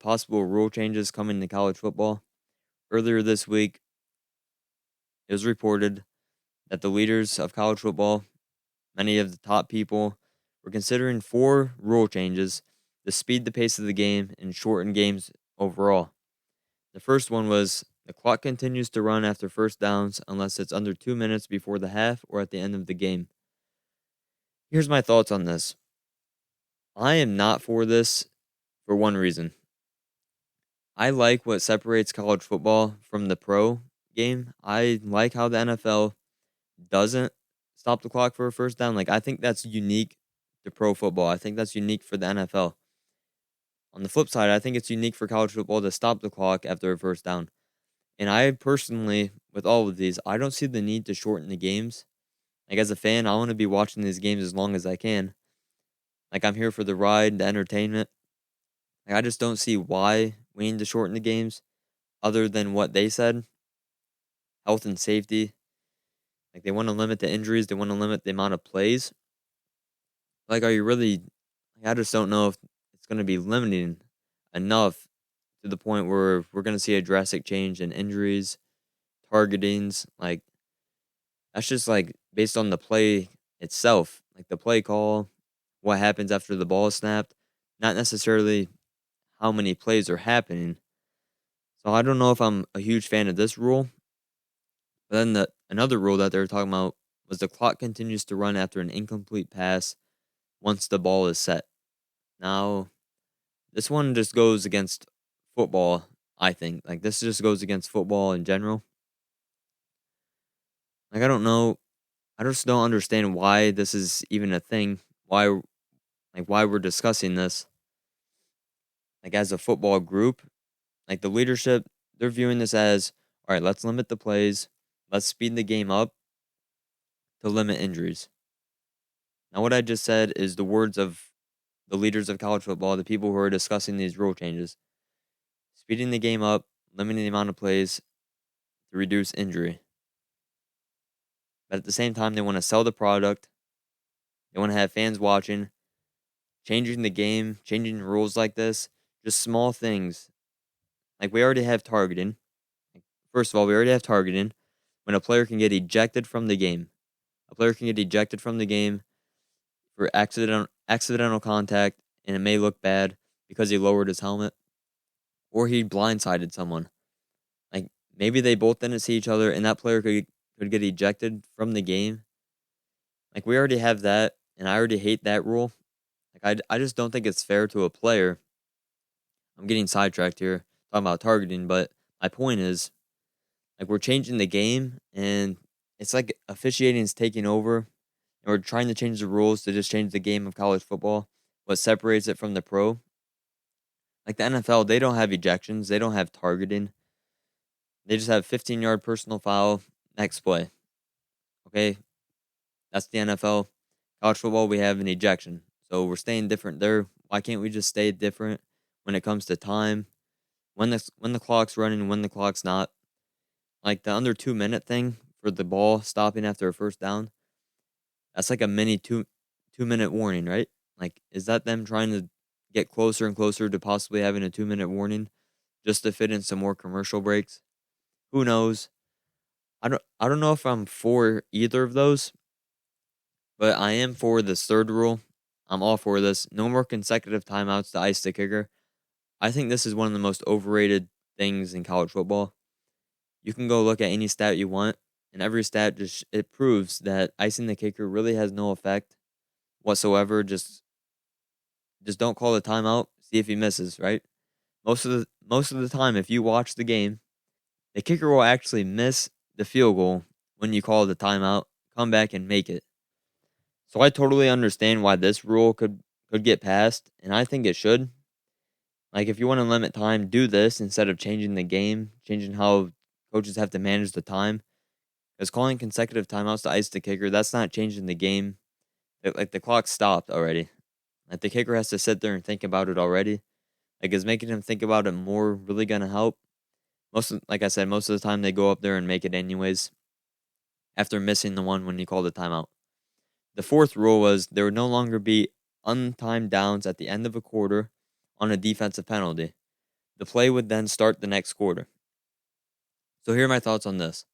possible rule changes coming to college football. Earlier this week, it was reported that the leaders of college football, many of the top people, were considering four rule changes to speed the pace of the game and shorten games overall. The first one was the clock continues to run after first downs unless it's under 2 minutes before the half or at the end of the game. Here's my thoughts on this. I am not for this for one reason. I like what separates college football from the pro game. I like how the NFL doesn't stop the clock for a first down. Like, I think that's unique to pro football. I think that's unique for the NFL. On the flip side, I think it's unique for college football to stop the clock after a first down. And I personally, with all of these, I don't see the need to shorten the games. Like, as a fan, I want to be watching these games as long as I can. Like, I'm here for the ride, the entertainment. Like, I just don't see why we need to shorten the games other than what they said. Health and safety. Like, they want to limit the injuries. They want to limit the amount of plays. Like, are you really... I just don't know if it's going to be limiting enough to the point where we're going to see a drastic change in injuries, targetings. Like, that's just, like, based on the play itself. Like, the play call, what happens after the ball is snapped. Not necessarily how many plays are happening. So I don't know if I'm a huge fan of this rule. But then another rule that they were talking about was the clock continues to run after an incomplete pass once the ball is set. Now, this one just goes against football, I think. Like, this just goes against football in general. Like, I don't know. I just don't understand why this is even a thing. Why we're discussing this. Like, as a football group, like the leadership, they're viewing this as, all right, let's limit the plays. Let's speed the game up to limit injuries. Now, what I just said is the words of the leaders of college football, the people who are discussing these rule changes. Speeding the game up, limiting the amount of plays to reduce injury. But at the same time, they want to sell the product. They want to have fans watching. Changing the game, changing rules like this, just small things. Like, we already have targeting. First of all, we already have targeting when a player can get ejected from the game. A player can get ejected from the game for accidental contact, and it may look bad because he lowered his helmet or he blindsided someone. Like, maybe they both didn't see each other and that player could get ejected from the game. Like, we already have that, and I already hate that rule. Like, I just don't think it's fair to a player. I'm getting sidetracked here talking about targeting, but my point is, like, we're changing the game, and it's like officiating is taking over, and we're trying to change the rules to just change the game of college football. What separates it from the pro? Like, the NFL, they don't have ejections, they don't have targeting. They just have 15-yard personal foul, next play. Okay, that's the NFL. College football, we have an ejection. So we're staying different there. Why can't we just stay different when it comes to time? When the clock's running, when the clock's not. Like, the under 2 minute thing for the ball stopping after a first down. That's like a mini 2 minute warning, right? Like, is that them trying to get closer and closer to possibly having a 2 minute warning just to fit in some more commercial breaks? Who knows? I don't know if I'm for either of those, but I am for this third rule. I'm all for this. No more consecutive timeouts to ice the kicker. I think this is one of the most overrated things in college football. You can go look at any stat you want, and every stat it proves that icing the kicker really has no effect whatsoever. Just don't call the timeout. See if he misses. Right. Most of the time, if you watch the game, the kicker will actually miss the field goal when you call the timeout, come back and make it. So I totally understand why this rule could get passed, and I think it should. Like, if you want to limit time, do this instead of changing the game, changing how coaches have to manage the time. Because calling consecutive timeouts to ice the kicker, that's not changing the game. Like, the clock stopped already. Like, the kicker has to sit there and think about it already. Like, is making him think about it more really going to help? Like I said, most of the time they go up there and make it anyways after missing the one when you call the timeout. The fourth rule was there would no longer be untimed downs at the end of a quarter on a defensive penalty. The play would then start the next quarter. So here are my thoughts on this.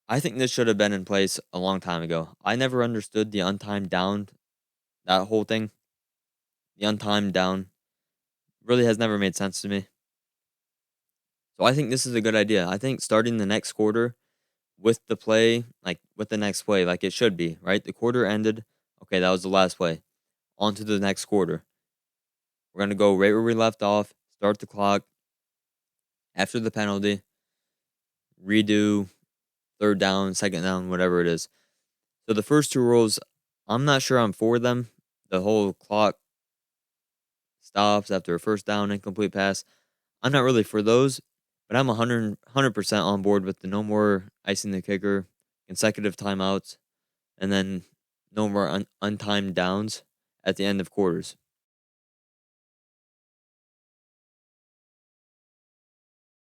I think this should have been in place a long time ago. I never understood the untimed down, that whole thing. The untimed down really has never made sense to me. So I think this is a good idea. I think starting the next quarter with the play, like with the next play, like it should be, right? The quarter ended. Okay, that was the last play. On to the next quarter. We're going to go right where we left off, start the clock after the penalty, redo third down, second down, whatever it is. So the first two rules, I'm not sure I'm for them. The whole clock stops after a first down, incomplete pass. I'm not really for those, but I'm 100% on board with the no more icing the kicker, consecutive timeouts, and then no more untimed downs at the end of quarters.